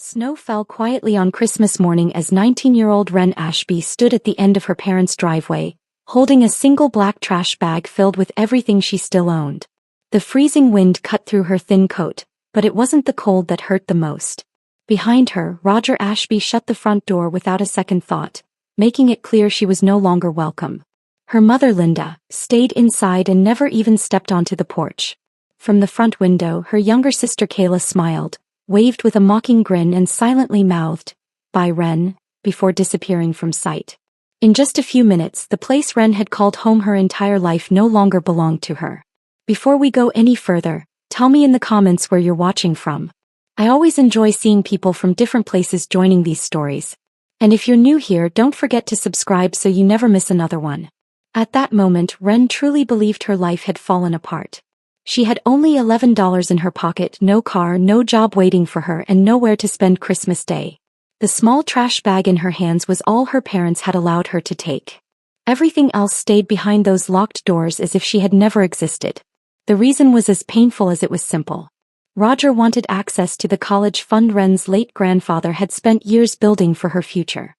Snow fell quietly on Christmas morning as 19-year-old Ren Ashby stood at the end of her parents' driveway, holding a single black trash bag filled with everything she still owned. The freezing wind cut through her thin coat, but it wasn't the cold that hurt the most. Behind her, Roger Ashby shut the front door without a second thought, making it clear she was no longer welcome. Her mother Linda stayed inside and never even stepped onto the porch. From the front window, her younger sister Kayla smiled, waved with a mocking grin and silently mouthed, "Bye, Ren," before disappearing from sight. In just a few minutes, the place Ren had called home her entire life no longer belonged to her. Before we go any further, tell me in the comments where you're watching from. I always enjoy seeing people from different places joining these stories. And if you're new here, don't forget to subscribe so you never miss another one. At that moment, Ren truly believed her life had fallen apart. She had only $11 in her pocket, no car, no job waiting for her, and nowhere to spend Christmas Day. The small trash bag in her hands was all her parents had allowed her to take. Everything else stayed behind those locked doors as if she had never existed. The reason was as painful as it was simple. Roger wanted access to the college fund Ren's late grandfather had spent years building for her future.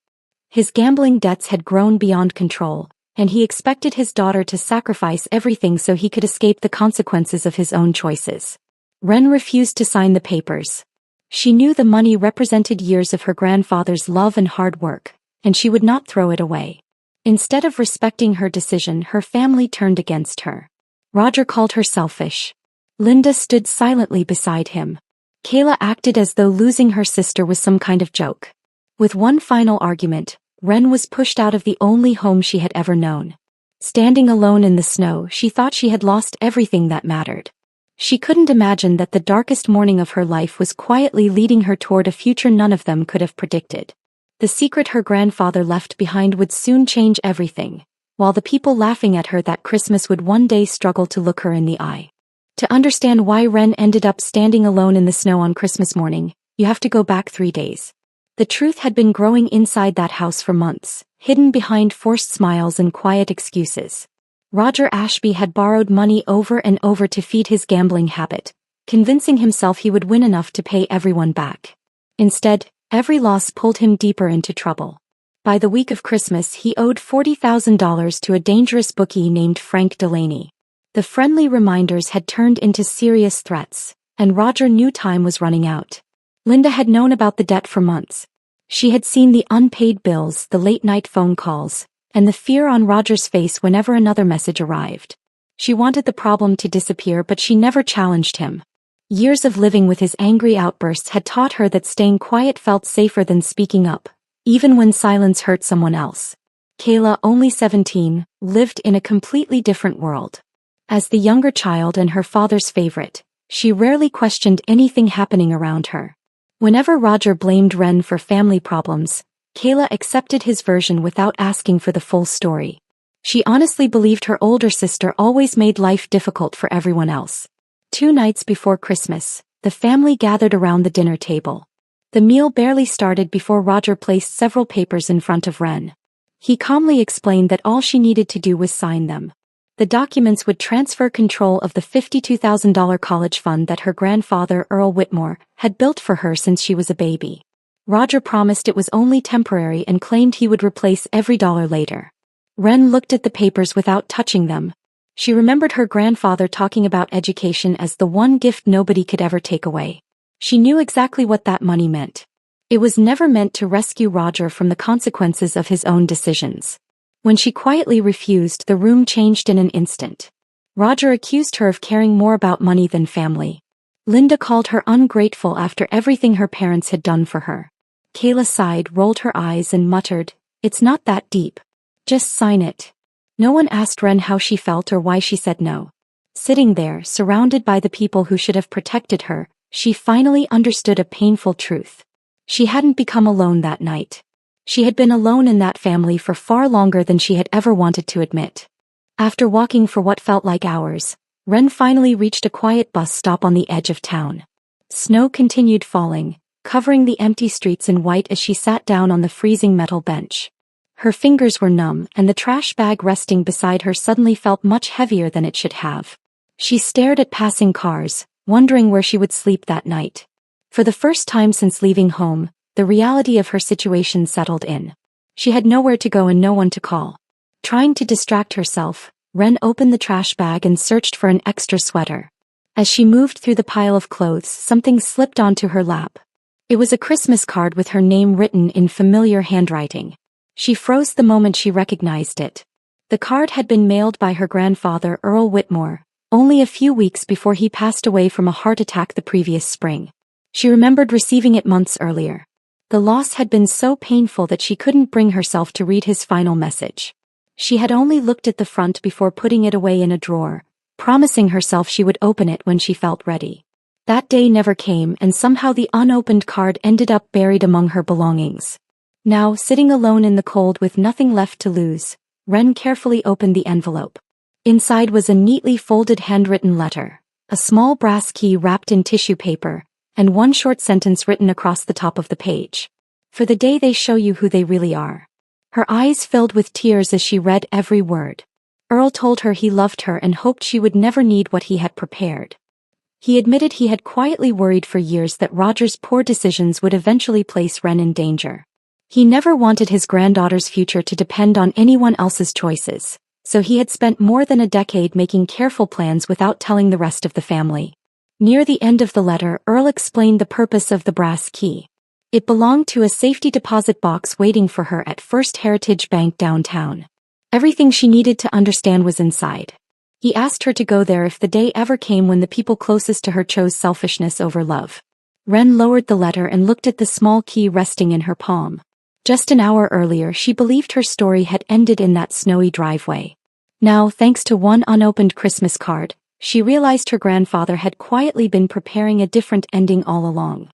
His gambling debts had grown beyond control, and he expected his daughter to sacrifice everything so he could escape the consequences of his own choices. Ren refused to sign the papers. She knew the money represented years of her grandfather's love and hard work, and she would not throw it away. Instead of respecting her decision, her family turned against her. Roger called her selfish. Linda stood silently beside him. Kayla acted as though losing her sister was some kind of joke. With one final argument, Ren was pushed out of the only home she had ever known. Standing alone in the snow, she thought she had lost everything that mattered. She couldn't imagine that the darkest morning of her life was quietly leading her toward a future none of them could have predicted. The secret her grandfather left behind would soon change everything, while the people laughing at her that Christmas would one day struggle to look her in the eye. To understand why Ren ended up standing alone in the snow on Christmas morning, you have to go back 3 days. The truth had been growing inside that house for months, hidden behind forced smiles and quiet excuses. Roger Ashby had borrowed money over and over to feed his gambling habit, convincing himself he would win enough to pay everyone back. Instead, every loss pulled him deeper into trouble. By the week of Christmas, he owed $40,000 to a dangerous bookie named Frank Delaney. The friendly reminders had turned into serious threats, and Roger knew time was running out. Linda had known about the debt for months. She had seen the unpaid bills, the late-night phone calls, and the fear on Roger's face whenever another message arrived. She wanted the problem to disappear, but she never challenged him. Years of living with his angry outbursts had taught her that staying quiet felt safer than speaking up, even when silence hurt someone else. Kayla, only 17, lived in a completely different world. As the younger child and her father's favorite, she rarely questioned anything happening around her. Whenever Roger blamed Ren for family problems, Kayla accepted his version without asking for the full story. She honestly believed her older sister always made life difficult for everyone else. 2 nights before Christmas, the family gathered around the dinner table. The meal barely started before Roger placed several papers in front of Ren. He calmly explained that all she needed to do was sign them. The documents would transfer control of the $52,000 college fund that her grandfather, Earl Whitmore, had built for her since she was a baby. Roger promised it was only temporary and claimed he would replace every dollar later. Ren looked at the papers without touching them. She remembered her grandfather talking about education as the one gift nobody could ever take away. She knew exactly what that money meant. It was never meant to rescue Roger from the consequences of his own decisions. When she quietly refused, the room changed in an instant. Roger accused her of caring more about money than family. Linda called her ungrateful after everything her parents had done for her. Kayla sighed, rolled her eyes and muttered, "It's not that deep. Just sign it." No one asked Ren how she felt or why she said no. Sitting there, surrounded by the people who should have protected her, she finally understood a painful truth. She hadn't become alone that night. She had been alone in that family for far longer than she had ever wanted to admit. After walking for what felt like hours, Ren finally reached a quiet bus stop on the edge of town. Snow continued falling, covering the empty streets in white as she sat down on the freezing metal bench. Her fingers were numb, and the trash bag resting beside her suddenly felt much heavier than it should have. She stared at passing cars, wondering where she would sleep that night. For the first time since leaving home, the reality of her situation settled in. She had nowhere to go and no one to call. Trying to distract herself, Ren opened the trash bag and searched for an extra sweater. As she moved through the pile of clothes, something slipped onto her lap. It was a Christmas card with her name written in familiar handwriting. She froze the moment she recognized it. The card had been mailed by her grandfather, Earl Whitmore, only a few weeks before he passed away from a heart attack the previous spring. She remembered receiving it months earlier. The loss had been so painful that she couldn't bring herself to read his final message. She had only looked at the front before putting it away in a drawer, promising herself she would open it when she felt ready. That day never came, and somehow the unopened card ended up buried among her belongings. Now, sitting alone in the cold with nothing left to lose, Ren carefully opened the envelope. Inside was a neatly folded handwritten letter, a small brass key wrapped in tissue paper, and one short sentence written across the top of the page. For the day they show you who they really are. Her eyes filled with tears as she read every word. Earl told her he loved her and hoped she would never need what he had prepared. He admitted he had quietly worried for years that Roger's poor decisions would eventually place Ren in danger. He never wanted his granddaughter's future to depend on anyone else's choices, so he had spent more than a decade making careful plans without telling the rest of the family. Near the end of the letter, Earl explained the purpose of the brass key. It belonged to a safety deposit box waiting for her at First Heritage Bank downtown. Everything she needed to understand was inside. He asked her to go there if the day ever came when the people closest to her chose selfishness over love. Ren lowered the letter and looked at the small key resting in her palm. Just an hour earlier, she believed her story had ended in that snowy driveway. Now, thanks to one unopened Christmas card, she realized her grandfather had quietly been preparing a different ending all along.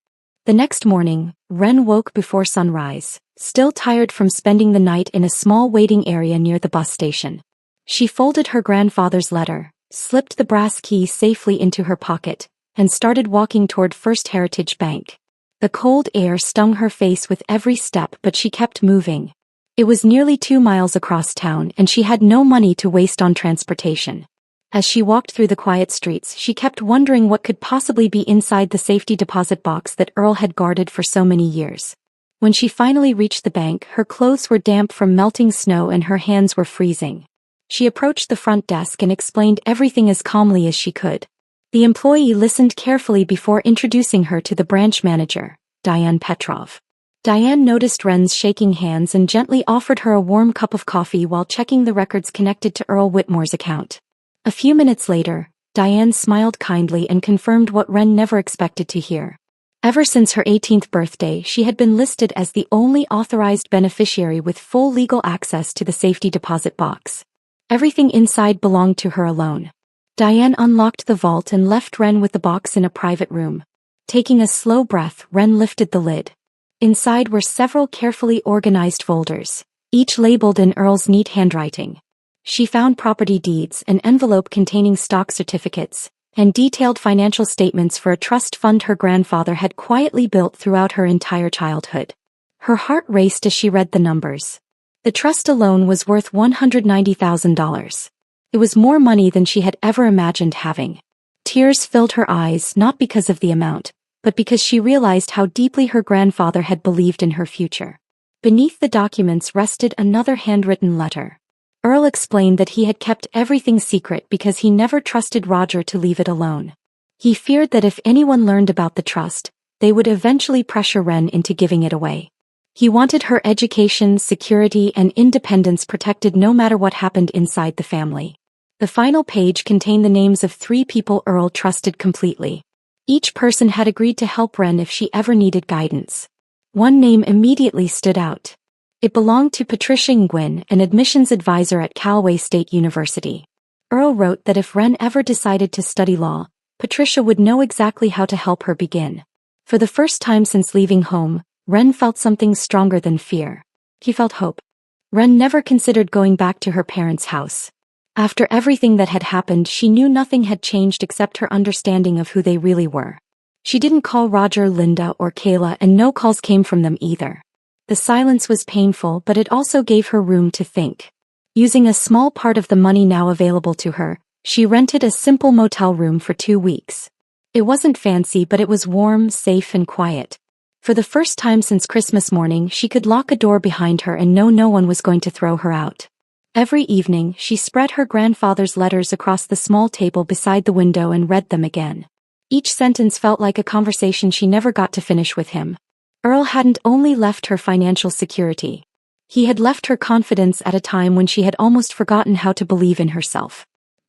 The next morning, Ren woke before sunrise, still tired from spending the night in a small waiting area near the bus station. She folded her grandfather's letter, slipped the brass key safely into her pocket, and started walking toward First Heritage Bank. The cold air stung her face with every step, but she kept moving. It was nearly 2 miles across town and she had no money to waste on transportation. As she walked through the quiet streets, she kept wondering what could possibly be inside the safety deposit box that Earl had guarded for so many years. When she finally reached the bank, her clothes were damp from melting snow and her hands were freezing. She approached the front desk and explained everything as calmly as she could. The employee listened carefully before introducing her to the branch manager, Diane Petrov. Diane noticed Ren's shaking hands and gently offered her a warm cup of coffee while checking the records connected to Earl Whitmore's account. A few minutes later, Diane smiled kindly and confirmed what Ren never expected to hear. Ever since her 18th birthday, she had been listed as the only authorized beneficiary with full legal access to the safety deposit box. Everything inside belonged to her alone. Diane unlocked the vault and left Ren with the box in a private room. Taking a slow breath, Ren lifted the lid. Inside were several carefully organized folders, each labeled in Earl's neat handwriting. She found property deeds, an envelope containing stock certificates, and detailed financial statements for a trust fund her grandfather had quietly built throughout her entire childhood. Her heart raced as she read the numbers. The trust alone was worth $190,000. It was more money than she had ever imagined having. Tears filled her eyes, not because of the amount, but because she realized how deeply her grandfather had believed in her future. Beneath the documents rested another handwritten letter. Earl explained that he had kept everything secret because he never trusted Roger to leave it alone. He feared that if anyone learned about the trust, they would eventually pressure Ren into giving it away. He wanted her education, security, and independence protected no matter what happened inside the family. The final page contained the names of 3 people Earl trusted completely. Each person had agreed to help Ren if she ever needed guidance. One name immediately stood out. It belonged to Patricia Nguyen, an admissions advisor at Callaway State University. Earl wrote that if Ren ever decided to study law, Patricia would know exactly how to help her begin. For the first time since leaving home, Ren felt something stronger than fear. He felt hope. Ren never considered going back to her parents' house. After everything that had happened, she knew nothing had changed except her understanding of who they really were. She didn't call Roger, Linda, or Kayla, and no calls came from them either. The silence was painful, but it also gave her room to think. Using a small part of the money now available to her, she rented a simple motel room for 2 weeks. It wasn't fancy, but it was warm, safe, and quiet. For the first time since Christmas morning, she could lock a door behind her and know no one was going to throw her out. Every evening, she spread her grandfather's letters across the small table beside the window and read them again. Each sentence felt like a conversation she never got to finish with him. Earl hadn't only left her financial security. He had left her confidence at a time when she had almost forgotten how to believe in herself.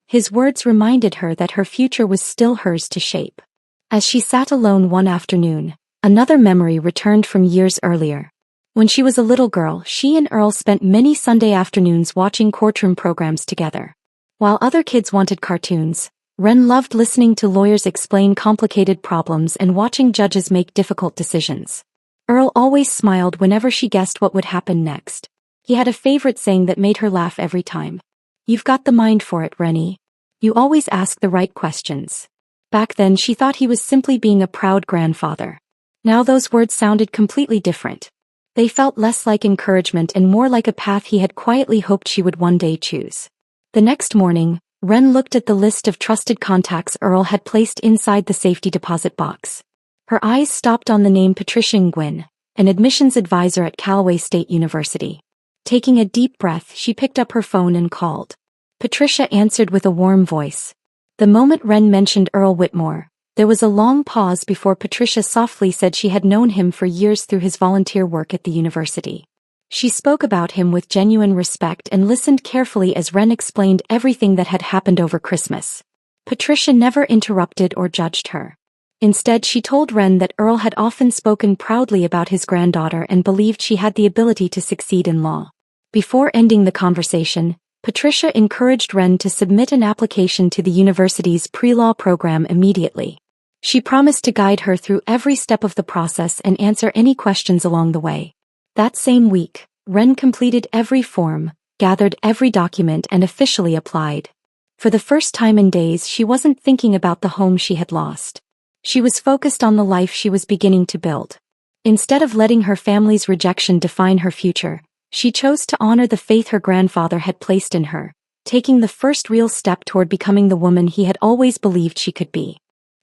His words reminded her that her future was still hers to shape. As she sat alone one afternoon, another memory returned from years earlier. When she was a little girl, she and Earl spent many Sunday afternoons watching courtroom programs together. While other kids wanted cartoons, Wren loved listening to lawyers explain complicated problems and watching judges make difficult decisions. Earl always smiled whenever she guessed what would happen next. He had a favorite saying that made her laugh every time. "You've got the mind for it, Rennie. You always ask the right questions." Back then she thought he was simply being a proud grandfather. Now those words sounded completely different. They felt less like encouragement and more like a path he had quietly hoped she would one day choose. The next morning, Wren looked at the list of trusted contacts Earl had placed inside the safety deposit box. Her eyes stopped on the name Patricia Nguyen, an admissions advisor at Callaway State University. Taking a deep breath, she picked up her phone and called. Patricia answered with a warm voice. The moment Wren mentioned Earl Whitmore, there was a long pause before Patricia softly said she had known him for years through his volunteer work at the university. She spoke about him with genuine respect and listened carefully as Wren explained everything that had happened over Christmas. Patricia never interrupted or judged her. Instead, she told Wren that Earl had often spoken proudly about his granddaughter and believed she had the ability to succeed in law. Before ending the conversation, Patricia encouraged Wren to submit an application to the university's pre-law program immediately. She promised to guide her through every step of the process and answer any questions along the way. That same week, Wren completed every form, gathered every document, and officially applied. For the first time in days, she wasn't thinking about the home she had lost. She was focused on the life she was beginning to build. Instead of letting her family's rejection define her future, she chose to honor the faith her grandfather had placed in her, taking the first real step toward becoming the woman he had always believed she could be.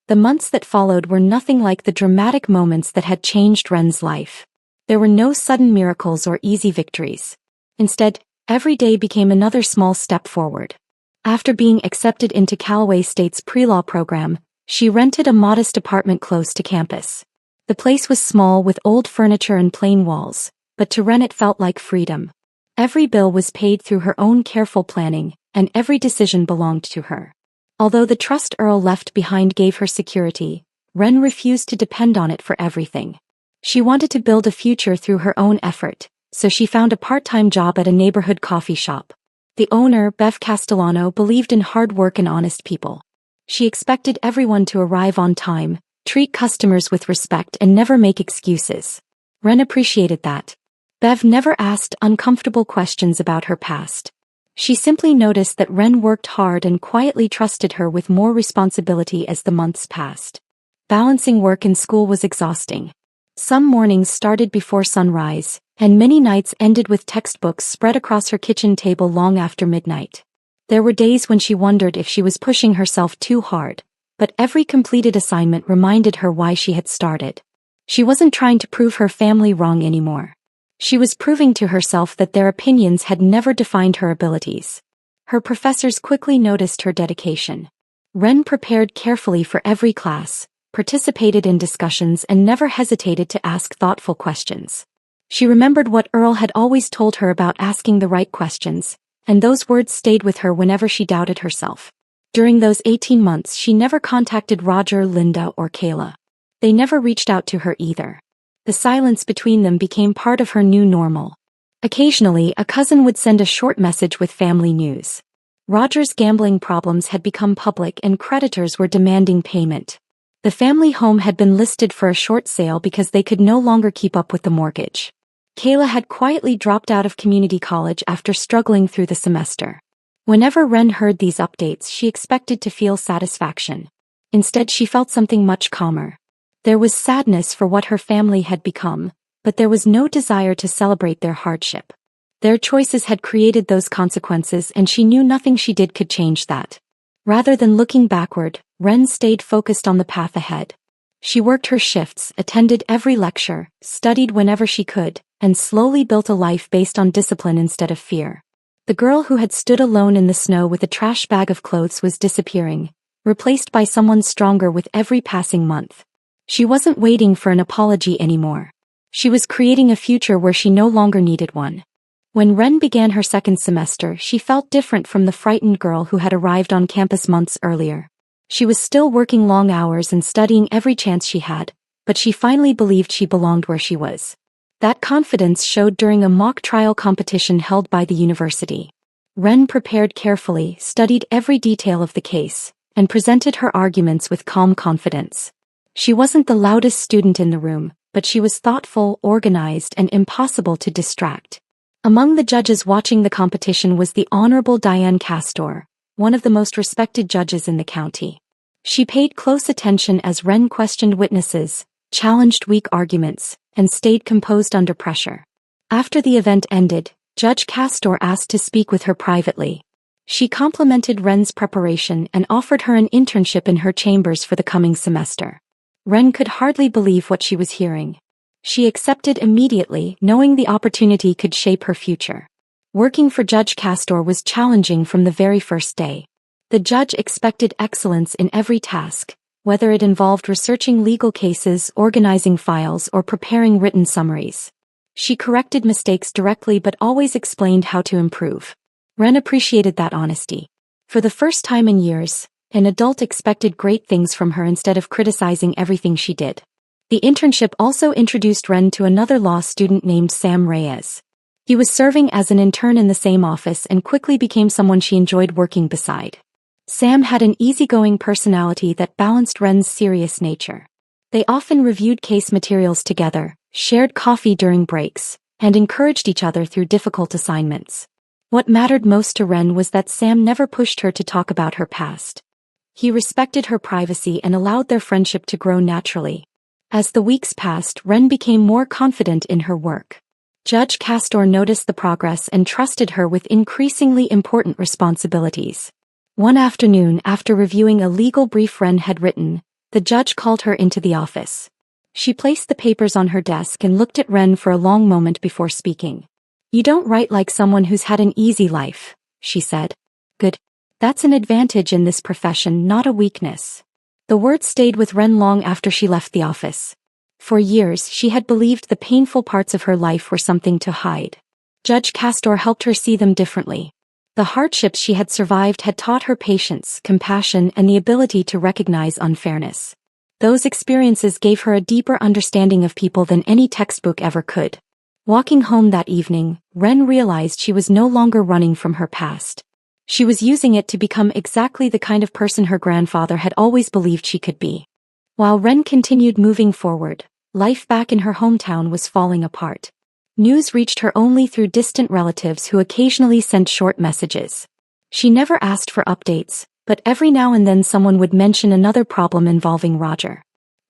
The months that followed were nothing like the dramatic moments that had changed Wren's life. There were no sudden miracles or easy victories. Instead, every day became another small step forward. After being accepted into Callaway State's pre-law program, she rented a modest apartment close to campus. The place was small with old furniture and plain walls, but to Wren it felt like freedom. Every bill was paid through her own careful planning, and every decision belonged to her. Although the trust Earl left behind gave her security, Wren refused to depend on it for everything. She wanted to build a future through her own effort, so she found a part-time job at a neighborhood coffee shop. The owner, Bev Castellano, believed in hard work and honest people. She expected everyone to arrive on time, treat customers with respect, and never make excuses. Wren appreciated that. Bev never asked uncomfortable questions about her past. She simply noticed that Wren worked hard and quietly trusted her with more responsibility as the months passed. Balancing work and school was exhausting. Some mornings started before sunrise, and many nights ended with textbooks spread across her kitchen table long after midnight. There were days when she wondered if she was pushing herself too hard, but every completed assignment reminded her why she had started. She wasn't trying to prove her family wrong anymore. She was proving to herself that their opinions had never defined her abilities. Her professors quickly noticed her dedication. Wren prepared carefully for every class, participated in discussions, and never hesitated to ask thoughtful questions. She remembered what Earl had always told her about asking the right questions, and those words stayed with her whenever she doubted herself. During those 18 months, she never contacted Roger, Linda, or Kayla. They never reached out to her either. The silence between them became part of her new normal. Occasionally, a cousin would send a short message with family news. Roger's gambling problems had become public and creditors were demanding payment. The family home had been listed for a short sale because they could no longer keep up with the mortgage. Kayla had quietly dropped out of community college after struggling through the semester. Whenever Wren heard these updates, she expected to feel satisfaction. Instead, she felt something much calmer. There was sadness for what her family had become, but there was no desire to celebrate their hardship. Their choices had created those consequences, and she knew nothing she did could change that. Rather than looking backward, Ren stayed focused on the path ahead. She worked her shifts, attended every lecture, studied whenever she could, and slowly built a life based on discipline instead of fear. The girl who had stood alone in the snow with a trash bag of clothes was disappearing, replaced by someone stronger with every passing month. She wasn't waiting for an apology anymore. She was creating a future where she no longer needed one. When Ren began her second semester, she felt different from the frightened girl who had arrived on campus months earlier. She was still working long hours and studying every chance she had, but she finally believed she belonged where she was. That confidence showed during a mock trial competition held by the university. Ren prepared carefully, studied every detail of the case, and presented her arguments with calm confidence. She wasn't the loudest student in the room, but she was thoughtful, organized, and impossible to distract. Among the judges watching the competition was the Honorable Diane Castor, one of the most respected judges in the county. She paid close attention as Ren questioned witnesses, challenged weak arguments, and stayed composed under pressure. After the event ended, Judge Castor asked to speak with her privately. She complimented Ren's preparation and offered her an internship in her chambers for the coming semester. Ren could hardly believe what she was hearing. She accepted immediately, knowing the opportunity could shape her future. Working for Judge Castor was challenging from the very first day. The judge expected excellence in every task, whether it involved researching legal cases, organizing files, or preparing written summaries. She corrected mistakes directly but always explained how to improve. Ren appreciated that honesty. For the first time in years, an adult expected great things from her instead of criticizing everything she did. The internship also introduced Ren to another law student named Sam Reyes. He was serving as an intern in the same office and quickly became someone she enjoyed working beside. Sam had an easygoing personality that balanced Ren's serious nature. They often reviewed case materials together, shared coffee during breaks, and encouraged each other through difficult assignments. What mattered most to Ren was that Sam never pushed her to talk about her past. He respected her privacy and allowed their friendship to grow naturally. As the weeks passed, Ren became more confident in her work. Judge Castor noticed the progress and trusted her with increasingly important responsibilities. One afternoon, after reviewing a legal brief Ren had written, the judge called her into the office. She placed the papers on her desk and looked at Ren for a long moment before speaking. "You don't write like someone who's had an easy life," she said. "Good. That's an advantage in this profession, not a weakness." The words stayed with Ren long after she left the office. For years, she had believed the painful parts of her life were something to hide. Judge Castor helped her see them differently. The hardships she had survived had taught her patience, compassion, and the ability to recognize unfairness. Those experiences gave her a deeper understanding of people than any textbook ever could. Walking home that evening, Ren realized she was no longer running from her past. She was using it to become exactly the kind of person her grandfather had always believed she could be. While Ren continued moving forward, life back in her hometown was falling apart. News reached her only through distant relatives who occasionally sent short messages. She never asked for updates, but every now and then someone would mention another problem involving Roger.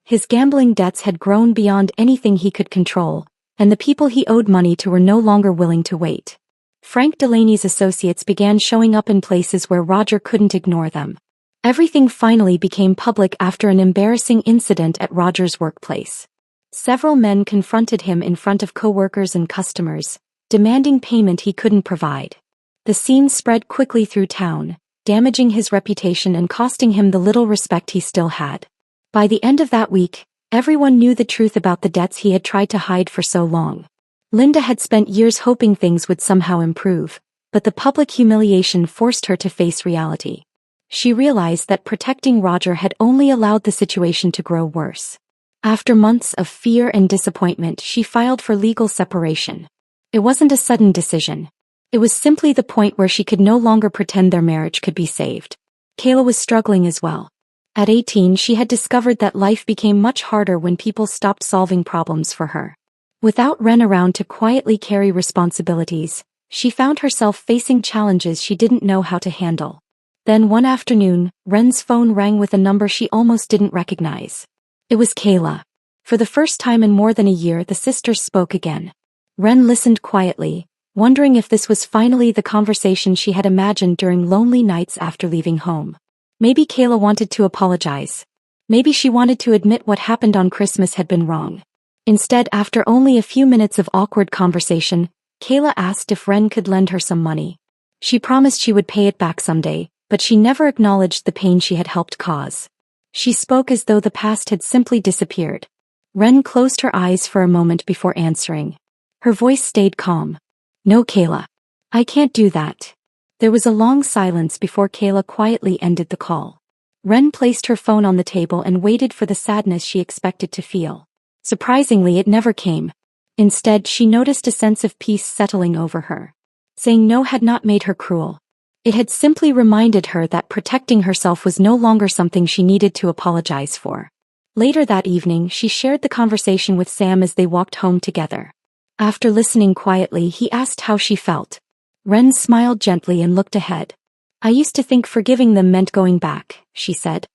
His gambling debts had grown beyond anything he could control, and the people he owed money to were no longer willing to wait. Frank Delaney's associates began showing up in places where Roger couldn't ignore them. Everything finally became public after an embarrassing incident at Roger's workplace. Several men confronted him in front of coworkers and customers, demanding payment he couldn't provide. The scene spread quickly through town, damaging his reputation and costing him the little respect he still had. By the end of that week, everyone knew the truth about the debts he had tried to hide for so long. Linda had spent years hoping things would somehow improve, but the public humiliation forced her to face reality. She realized that protecting Roger had only allowed the situation to grow worse. After months of fear and disappointment, she filed for legal separation. It wasn't a sudden decision. It was simply the point where she could no longer pretend their marriage could be saved. Kayla was struggling as well. At 18, she had discovered that life became much harder when people stopped solving problems for her. Without Ren around to quietly carry responsibilities, she found herself facing challenges she didn't know how to handle. Then one afternoon, Ren's phone rang with a number she almost didn't recognize. It was Kayla. For the first time in more than a year, the sisters spoke again. Ren listened quietly, wondering if this was finally the conversation she had imagined during lonely nights after leaving home. Maybe Kayla wanted to apologize. Maybe she wanted to admit what happened on Christmas had been wrong. Instead, after only a few minutes of awkward conversation, Kayla asked if Ren could lend her some money. She promised she would pay it back someday, but she never acknowledged the pain she had helped cause. She spoke as though the past had simply disappeared. Ren closed her eyes for a moment before answering. Her voice stayed calm. No, Kayla. I can't do that. There was a long silence before Kayla quietly ended the call. Ren placed her phone on the table and waited for the sadness she expected to feel. Surprisingly, it never came. Instead, she noticed a sense of peace settling over her. Saying no had not made her cruel. It had simply reminded her that protecting herself was no longer something she needed to apologize for. Later that evening, she shared the conversation with Sam as they walked home together. After listening quietly, he asked how she felt. Ren smiled gently and looked ahead. I used to think forgiving them meant going back, she said.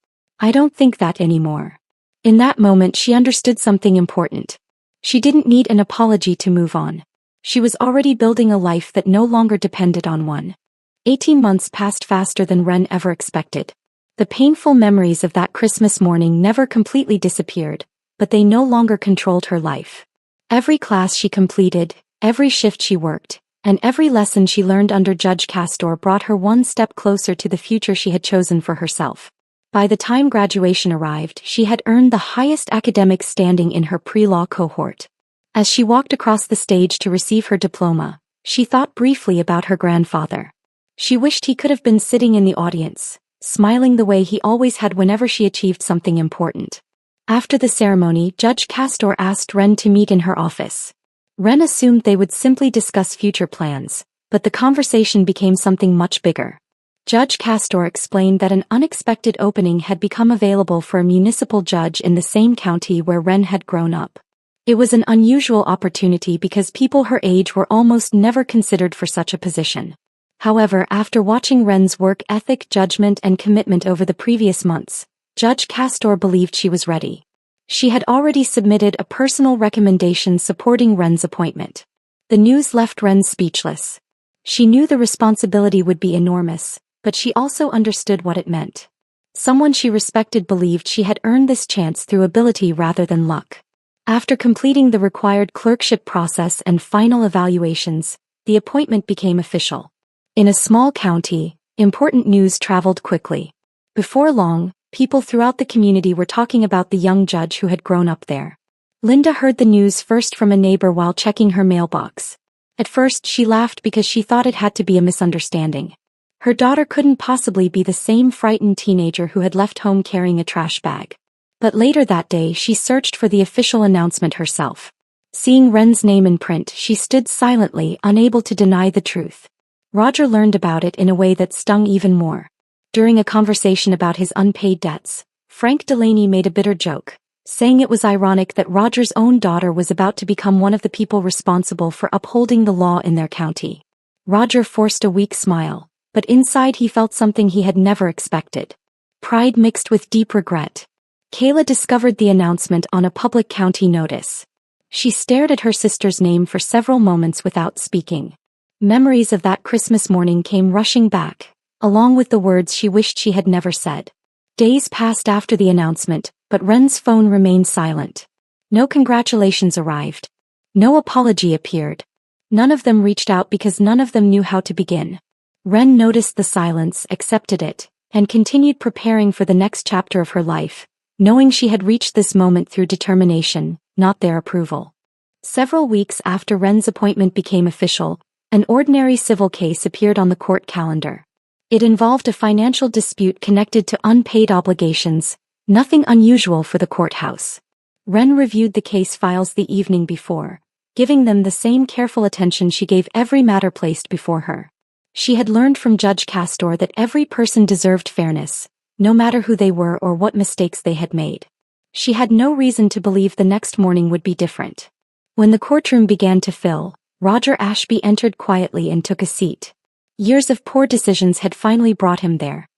I don't think that anymore. In that moment, she understood something important. She didn't need an apology to move on. She was already building a life that no longer depended on one. 18 months passed faster than Ren ever expected. The painful memories of that Christmas morning never completely disappeared, but they no longer controlled her life. Every class she completed, every shift she worked, and every lesson she learned under Judge Castor brought her one step closer to the future she had chosen for herself. By the time graduation arrived, she had earned the highest academic standing in her pre-law cohort. As she walked across the stage to receive her diploma, she thought briefly about her grandfather. She wished he could have been sitting in the audience, smiling the way he always had whenever she achieved something important. After the ceremony, Judge Castor asked Ren to meet in her office. Ren assumed they would simply discuss future plans, but the conversation became something much bigger. Judge Castor explained that an unexpected opening had become available for a municipal judge in the same county where Ren had grown up. It was an unusual opportunity because people her age were almost never considered for such a position. However, after watching Ren's work ethic, judgment, and commitment over the previous months, Judge Castor believed she was ready. She had already submitted a personal recommendation supporting Ren's appointment. The news left Ren speechless. She knew the responsibility would be enormous, but she also understood what it meant. Someone she respected believed she had earned this chance through ability rather than luck. After completing the required clerkship process and final evaluations, the appointment became official. In a small county, important news traveled quickly. Before long, people throughout the community were talking about the young judge who had grown up there. Linda heard the news first from a neighbor while checking her mailbox. At first, she laughed because she thought it had to be a misunderstanding. Her daughter couldn't possibly be the same frightened teenager who had left home carrying a trash bag. But later that day, she searched for the official announcement herself. Seeing Ren's name in print, she stood silently, unable to deny the truth. Roger learned about it in a way that stung even more. During a conversation about his unpaid debts, Frank Delaney made a bitter joke, saying it was ironic that Roger's own daughter was about to become one of the people responsible for upholding the law in their county. Roger forced a weak smile, but inside he felt something he had never expected. Pride mixed with deep regret. Kayla discovered the announcement on a public county notice. She stared at her sister's name for several moments without speaking. Memories of that Christmas morning came rushing back, along with the words she wished she had never said. Days passed after the announcement, but Ren's phone remained silent. No congratulations arrived. No apology appeared. None of them reached out because none of them knew how to begin. Ren noticed the silence, accepted it, and continued preparing for the next chapter of her life, knowing she had reached this moment through determination, not their approval. Several weeks after Ren's appointment became official, an ordinary civil case appeared on the court calendar. It involved a financial dispute connected to unpaid obligations, nothing unusual for the courthouse. Ren reviewed the case files the evening before, giving them the same careful attention she gave every matter placed before her. She had learned from Judge Castor that every person deserved fairness, no matter who they were or what mistakes they had made. She had no reason to believe the next morning would be different. When the courtroom began to fill, Roger Ashby entered quietly and took a seat. Years of poor decisions had finally brought him there.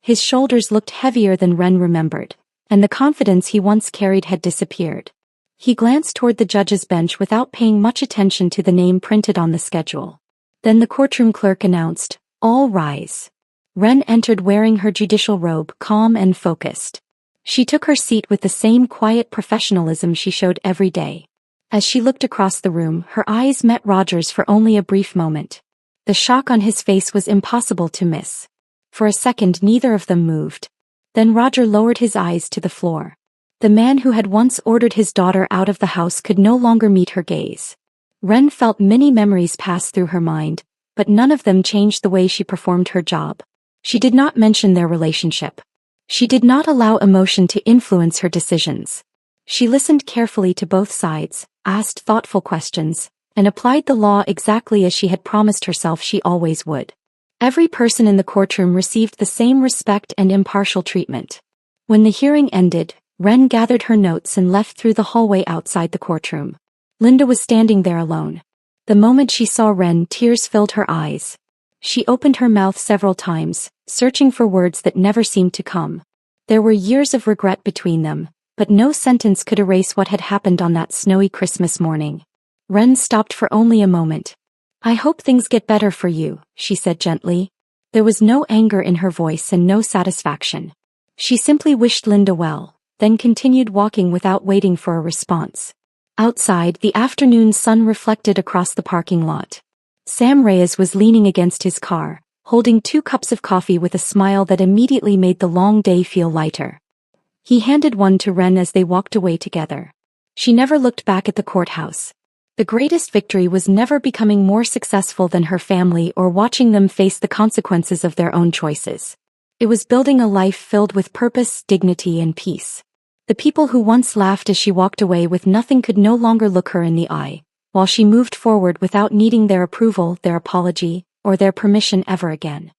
His shoulders looked heavier than Ren remembered, and the confidence he once carried had disappeared. He glanced toward the judge's bench without paying much attention to the name printed on the schedule. Then the courtroom clerk announced, "All rise." Ren entered wearing her judicial robe, calm and focused. She took her seat with the same quiet professionalism she showed every day. As she looked across the room, her eyes met Roger's for only a brief moment. The shock on his face was impossible to miss. For a second neither of them moved. Then Roger lowered his eyes to the floor. The man who had once ordered his daughter out of the house could no longer meet her gaze. Ren felt many memories pass through her mind, but none of them changed the way she performed her job. She did not mention their relationship. She did not allow emotion to influence her decisions. She listened carefully to both sides, asked thoughtful questions, and applied the law exactly as she had promised herself she always would. Every person in the courtroom received the same respect and impartial treatment. When the hearing ended, Ren gathered her notes and left through the hallway outside the courtroom. Linda was standing there alone. The moment she saw Ren, tears filled her eyes. She opened her mouth several times, searching for words that never seemed to come. There were years of regret between them, but no sentence could erase what had happened on that snowy Christmas morning. Ren stopped for only a moment. "I hope things get better for you," she said gently. There was no anger in her voice and no satisfaction. She simply wished Linda well, then continued walking without waiting for a response. Outside, the afternoon sun reflected across the parking lot. Sam Reyes was leaning against his car, holding 2 cups of coffee with a smile that immediately made the long day feel lighter. He handed one to Ren as they walked away together. She never looked back at the courthouse. The greatest victory was never becoming more successful than her family or watching them face the consequences of their own choices. It was building a life filled with purpose, dignity, and peace. The people who once laughed as she walked away with nothing could no longer look her in the eye, while she moved forward without needing their approval, their apology, or their permission ever again.